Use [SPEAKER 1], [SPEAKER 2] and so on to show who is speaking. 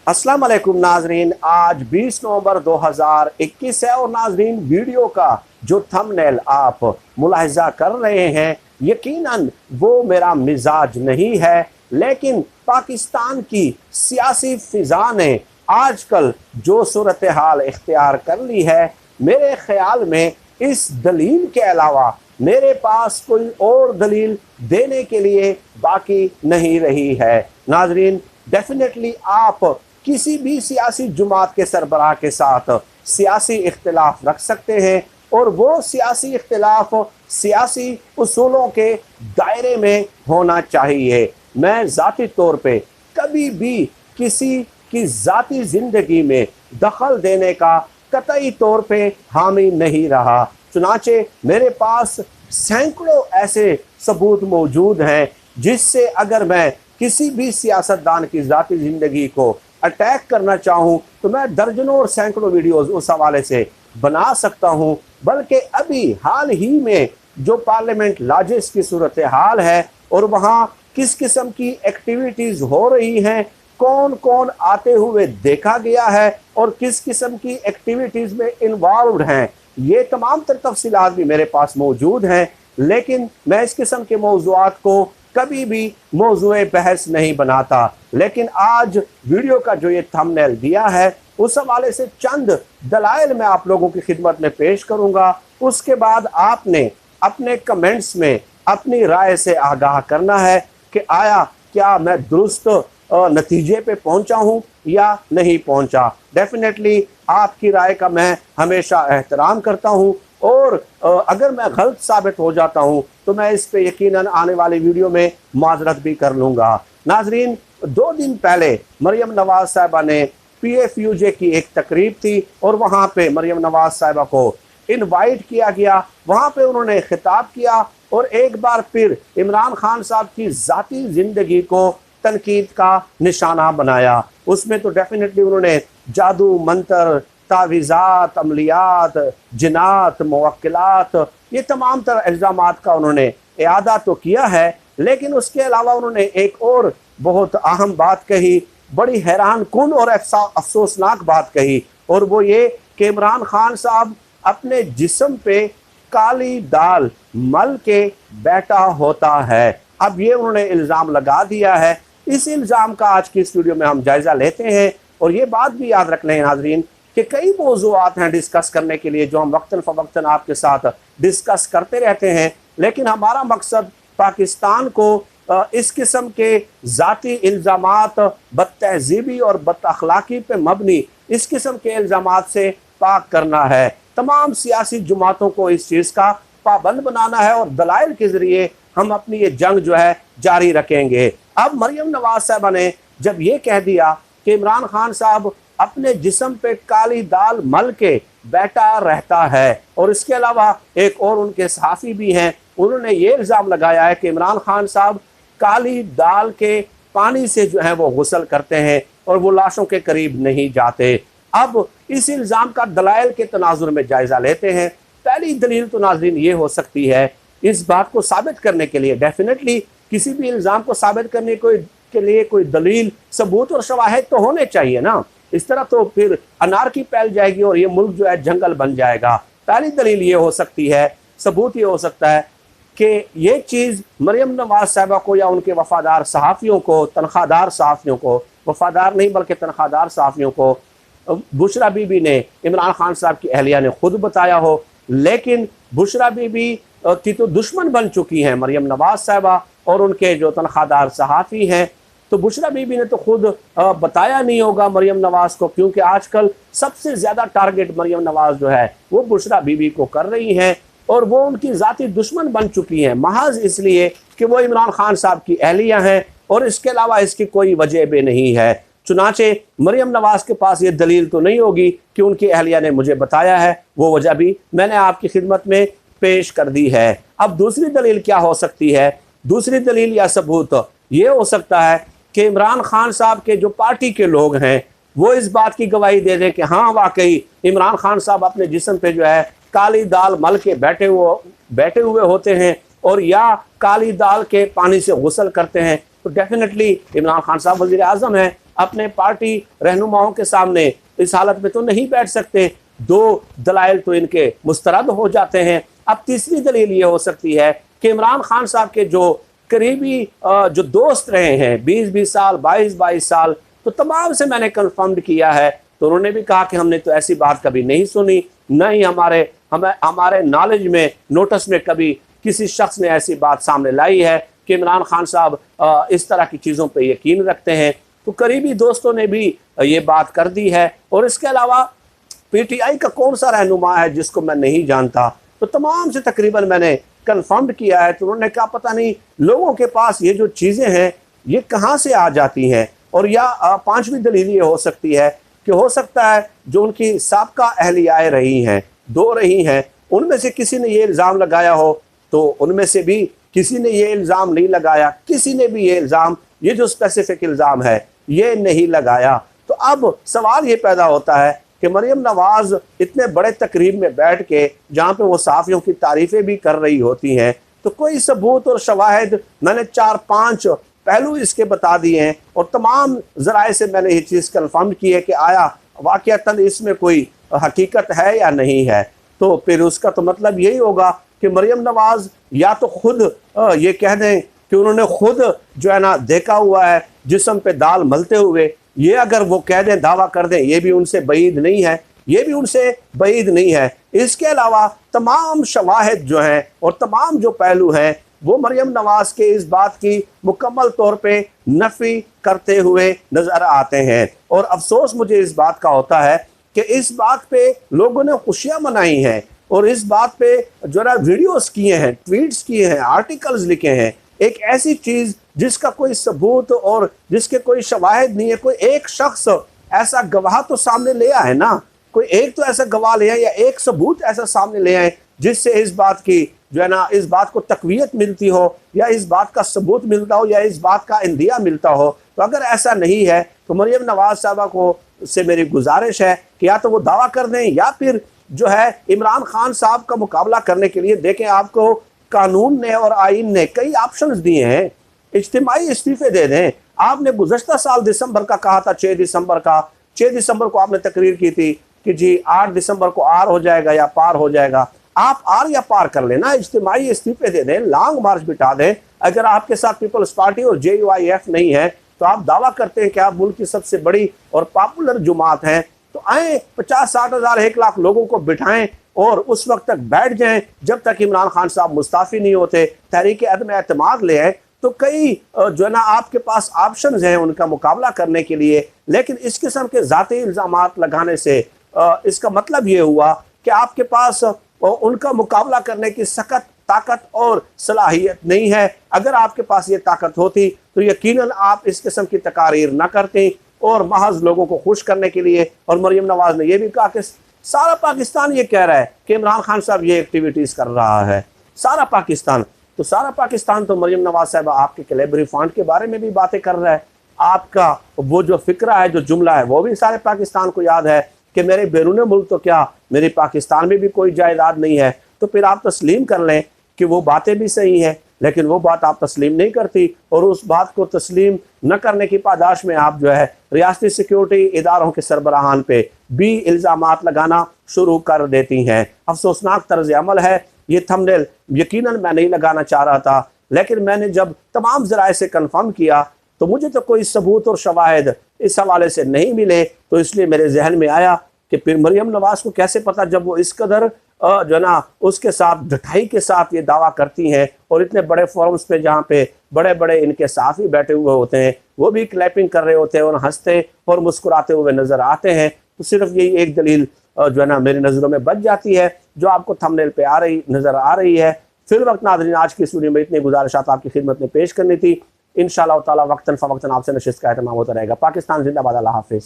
[SPEAKER 1] अस्सलाम वालेकुम नाजरीन, आज 20 नवंबर 2021 है और नाजरीन वीडियो का जो थंबनेल आप मुलाहिजा कर रहे हैं यकीनन वो मेरा मिजाज नहीं है, लेकिन पाकिस्तान की सियासी फिजा ने आजकल जो सूरत हाल इख्तियार कर ली है, मेरे ख्याल में इस दलील के अलावा मेरे पास कोई और दलील देने के लिए बाकी नहीं रही है। नाजरीन, डेफिनेटली आप किसी भी सियासी जमात के सरबराह के साथ सियासी इख्तिलाफ रख सकते हैं और वो सियासी इख्तिलाफ सियासी उसूलों के दायरे में होना चाहिए। मैं ज़ाती तौर पे कभी भी किसी की ज़ाती ज़िंदगी में दखल देने का कतई तौर पे हामी नहीं रहा। चुनाचे मेरे पास सैकड़ों ऐसे सबूत मौजूद हैं जिससे अगर मैं किसी भी सियासतदान की ज़ाती ज़िंदगी को अटैक करना चाहूं तो मैं दर्जनों और सैकड़ों वीडियोस उस हवाले से बना सकता हूं। बल्कि अभी हाल ही में जो पार्लियामेंट लाजिस की सूरत हाल है और वहां किस किस्म की एक्टिविटीज़ हो रही हैं, कौन कौन आते हुए देखा गया है और किस किस्म की एक्टिविटीज़ में इन्वॉल्व हैं, ये तमाम तर तफसीलात भी मेरे पास मौजूद हैं। लेकिन मैं इस किस्म के मौज़ूआत को कभी भी मौज़ूए बहस नहीं बनाता, लेकिन आज वीडियो का जो ये थंबनेल दिया है उस हवाले से चंद दलाइल मैं आप लोगों की खिदमत में पेश करूंगा। उसके बाद आपने अपने कमेंट्स में अपनी राय से आगाह करना है कि आया क्या मैं दुरुस्त नतीजे पे पहुंचा हूं या नहीं पहुंचा। डेफिनेटली आपकी राय का मैं हमेशा एहतराम करता हूं और अगर मैं गलत साबित हो जाता हूं तो मैं इस पे यकीनन आने वाली वीडियो में माजरत भी कर लूँगा। नाजरीन, 2 दिन पहले मरियम नवाज साहिबा ने PFUJ की एक तकरीब थी और वहाँ पे मरियम नवाज साहिबा को इनवाइट किया गया। वहाँ पे उन्होंने खिताब किया और एक बार फिर इमरान खान साहब की ज़ाती ज़िंदगी को तनकीद का निशाना बनाया। उसमें तो डेफिनेटली उन्होंने जादू, मंत्र, तावीज़ात, अमलियात, जिनात, मुवक्किलात, ये तमाम तरह इल्ज़ामात का उन्होंने इआदा तो किया है, लेकिन उसके अलावा उन्होंने एक और बहुत अहम बात कही, बड़ी हैरान कुन और अफसोसनाक बात कही, और वो ये कि इमरान खान साहब अपने जिस्म पे काली दाल मल के बैठा होता है। अब ये उन्होंने इल्ज़ाम लगा दिया है। इस इल्ज़ाम का आज की इस वीडियो में हम जायज़ा लेते हैं और ये बात भी याद रख लें नाजरीन कि कई मौज़ूआत हैं डिस्कस करने के लिए जो हम वक्तन फ़वक्तन आपके साथ डिस्कस करते रहते हैं, लेकिन हमारा मकसद पाकिस्तान को इस किस्म के ज़ाती इल्ज़ामात, बदतहज़ीबी और बदअखलाक़ी पे मबनी इस किस्म के इल्ज़ामात से पाक करना है। तमाम सियासी जमातों को इस चीज़ का पाबंद बनाना है और दलाइल के ज़रिए हम अपनी ये जंग जो है जारी रखेंगे। अब मरियम नवाज साहबा ने जब ये कह दिया कि इमरान खान साहब अपने जिस्म पे काली दाल मल के बैठा रहता है, और इसके अलावा एक और उनके सहाफ़ी भी हैं, उन्होंने ये इल्ज़ाम लगाया है कि इमरान खान साहब काली दाल के पानी से जो है वो गुस्ल करते हैं और वो लाशों के करीब नहीं जाते। अब इस इल्ज़ाम का दलाइल के तनाजुर में जायज़ा लेते हैं। पहली दलील तो नाज़रीन ये हो सकती है, इस बात को साबित करने के लिए डेफिनेटली किसी भी इल्ज़ाम को साबित करने के लिए कोई दलील, सबूत और शवाहिद तो होने चाहिए ना। इस तरह तो फिर अनारकी फैल जाएगी और ये मुल्क जो है जंगल बन जाएगा। पहली दलील ये हो सकती है, सबूत ये हो सकता है कि ये चीज़ मरियम नवाज साहिबा को या उनके वफ़ादार सहाफ़ियों को, तनख्वाहदार सहाफ़ियों को, वफ़ादार नहीं बल्कि तनख्वाहदार सहाफ़ियों को बुशरा बीबी ने, इमरान खान साहब की अहलिया ने खुद बताया हो। लेकिन बुशरा बीबी की तो दुश्मन बन चुकी हैं मरियम नवाज साहिबा और उनके जो तनख्वाहदार सहाफ़ी हैं, तो बुशरा बीबी ने तो खुद बताया नहीं होगा मरियम नवाज को, क्योंकि आजकल सबसे ज़्यादा टारगेट मरियम नवाज जो है वो बुशरा बीबी को कर रही हैं और वो उनकी ज़ाती दुश्मन बन चुकी हैं महज इसलिए कि वो इमरान खान साहब की अहलिया हैं और इसके अलावा इसकी कोई वजह भी नहीं है। चुनाचे मरियम नवाज के पास ये दलील तो नहीं होगी कि उनकी अहलिया ने मुझे बताया है, वो वजह भी मैंने आपकी खिदमत में पेश कर दी है। अब दूसरी दलील क्या हो सकती है? दूसरी दलील या सबूत ये हो सकता है कि इमरान खान साहब के जो पार्टी के लोग हैं वो इस बात की गवाही दे दें कि हाँ वाकई इमरान खान साहब अपने जिस्म पे जो है काली दाल मल के बैठे हुए होते हैं और या काली दाल के पानी से गुस्ल करते हैं, तो डेफिनेटली इमरान खान साहब वज़ीर आज़म हैं। अपने पार्टी रहनुमाओं के सामने इस हालत में तो नहीं बैठ सकते। दो दलाइल तो इनके मुस्तरद हो जाते हैं। अब तीसरी दलील ये हो सकती है कि इमरान खान साहब के जो करीबी जो दोस्त रहे हैं 20-20 साल, 22-22 साल, तो तमाम से मैंने कंफर्म किया है, तो उन्होंने भी कहा कि हमने तो ऐसी बात कभी नहीं सुनी, न ही हमारे नॉलेज में, नोटिस में कभी किसी शख्स ने ऐसी बात सामने लाई है कि इमरान खान साहब इस तरह की चीज़ों पे यकीन रखते हैं। तो करीबी दोस्तों ने भी ये बात कर दी है। और इसके अलावा पीटीआई का कौन सा रहनुमा है जिसको मैं नहीं जानता, तो तमाम से तकरीबन मैंने कंफर्म किया है। तो उन्होंने कहा पता नहीं लोगों के पास ये जो चीज़ें हैं ये कहाँ से आ जाती हैं। और या पांचवी दलील ये हो सकती है कि हो सकता है जो उनकी साबका अहलियाएं रही हैं, दो रही हैं, उनमें से किसी ने ये इल्ज़ाम लगाया हो, तो उनमें से भी किसी ने ये इल्ज़ाम नहीं लगाया, किसी ने भी ये इल्ज़ाम, ये जो स्पेसिफिक इल्ज़ाम है ये नहीं लगाया। तो अब सवाल ये पैदा होता है कि मरियम नवाज़ इतने बड़े तकरीब में बैठ के जहाँ पे वो सहाफ़ियों की तारीफ़ें भी कर रही होती हैं, तो कोई सबूत और शवाहिद मैंने 4-5 पहलू इसके बता दिए हैं और तमाम ज़राए से मैंने ये चीज़ कन्फर्म की है कि आया वाक़अतन इसमें कोई हकीकत है या नहीं है। तो फिर उसका तो मतलब यही होगा कि मरियम नवाज़ या तो खुद ये कह दें कि उन्होंने खुद जो है ना देखा हुआ है जिस्म पे दाल मलते हुए, ये अगर वो कह दें, दावा कर दें, ये भी उनसे बईद नहीं है, ये भी उनसे बईद नहीं है। इसके अलावा तमाम शवाहिद जो हैं और तमाम जो पहलू हैं वो मरियम नवाज़ के इस बात की मुकम्मल तौर पे नफ़ी करते हुए नज़र आते हैं। और अफसोस मुझे इस बात का होता है कि इस बात पे लोगों ने खुशियाँ मनाई हैं और इस बात पे जो है वीडियोस किए हैं, ट्वीट्स किए हैं, आर्टिकल्स लिखे हैं। एक ऐसी चीज़ जिसका कोई सबूत और जिसके कोई शवाहिद नहीं है, कोई एक शख्स ऐसा गवाह तो सामने ले आए ना, कोई एक तो ऐसा गवाह ले आए या एक सबूत ऐसा सामने ले आए जिससे इस बात की जो है ना, इस बात को तक़वियत मिलती हो या इस बात का सबूत मिलता हो या इस बात का इंदिया मिलता हो। तो अगर ऐसा नहीं है तो मरियम नवाज़ साहबा को से मेरी गुजारिश है कि या तो वो दावा कर दें या फिर जो है इमरान खान साहब का मुकाबला करने के लिए देखें, आपको कानून ने और आइन ने कई ऑप्शंस दिए हैं, इज्तिमाई इस्तीफे दे दें। आपने गुज़श्ता साल दिसंबर का कहा था, 6 दिसंबर को आपने तकरीर की थी कि जी 8 दिसंबर को आर हो जाएगा या पार हो जाएगा। आप आर या पार कर लेना, इज्तिमाई इस्तीफे दे दें, लॉन्ग मार्च बिठा दें। अगर आपके साथ पीपल्स पार्टी और JUIF नहीं है तो आप दावा करते हैं कि आप मुल्क की सबसे बड़ी और पॉपुलर जुमात हैं, तो आए 50-60 हज़ार 1 लाख लोगों को बिठाएं और उस वक्त तक बैठ जाएं जब तक इमरान खान साहब मुस्ताफ़ी नहीं होते, तहरीक अदम एतमाद ले आए। तो कई जो है ना आपके पास ऑप्शंस हैं उनका मुकाबला करने के लिए। लेकिन इस किस्म के ज़ाती इल्ज़ामात लगाने से इसका मतलब ये हुआ कि आपके पास उनका मुकाबला करने की सख्त ताकत और सलाहियत नहीं है। अगर आपके पास ये ताकत होती तो यकीनन आप इस किस्म की तकारीर ना करते और महज लोगों को खुश करने के लिए। और मरियम नवाज़ ने यह भी कहा कि सारा पाकिस्तान ये कह रहा है कि इमरान खान साहब ये एक्टिविटीज़ कर रहा है, सारा पाकिस्तान। तो सारा पाकिस्तान तो मरियम नवाज़ साहब आपके कैलेबरी फंड के बारे में भी बातें कर रहा है। आपका वो जो फिक्रा है, जो जुमला है, वो भी सारे पाकिस्तान को याद है कि मेरे बैरून मुल्क तो क्या, मेरे पाकिस्तान में भी कोई जायदाद नहीं है। तो फिर आप तस्लीम कर लें कि वो बातें भी सही हैं, लेकिन वो बात आप तस्लीम नहीं करती और उस बात को तस्लीम न करने की पादाश में आप जो है रियासती सिक्योरिटी इदारों के सरबराहान पे भी इल्ज़ामात लगाना शुरू कर देती हैं। अफसोसनाक तर्ज अमल है। ये थंबनेल यकीनन मैं नहीं लगाना चाह रहा था, लेकिन मैंने जब तमाम ज़राए से कन्फर्म किया तो मुझे तो कोई सबूत और शवाहिद इस हवाले से नहीं मिले, तो इसलिए मेरे जहन में आया कि फिर मरियम नवाज़ को कैसे पता, जब वो इस कदर जो है ना उसके साथ ढठाई के साथ ये दावा करती हैं और इतने बड़े फोरम्स पे जहाँ पे बड़े बड़े इनके साथी बैठे हुए होते हैं, वो भी क्लैपिंग कर रहे होते हैं और हंसते और मुस्कुराते हुए नज़र आते हैं। तो सिर्फ यही एक दलील जो है ना मेरी नज़रों में बच जाती है, जो आपको थंबनेल पे नज़र आ रही है। फिर वक्त नाज़रीन, आज की इस वीडियो में इतनी गुजारिशात आपकी खिदमत में पेश करनी थी। इंशाअल्लाह ताला वक्तन फ़वक्तन आपसे नशिस्त का एहतमाम होता रहेगा। पाकिस्तान जिंदाबाद, अल्लाह हाफिज़।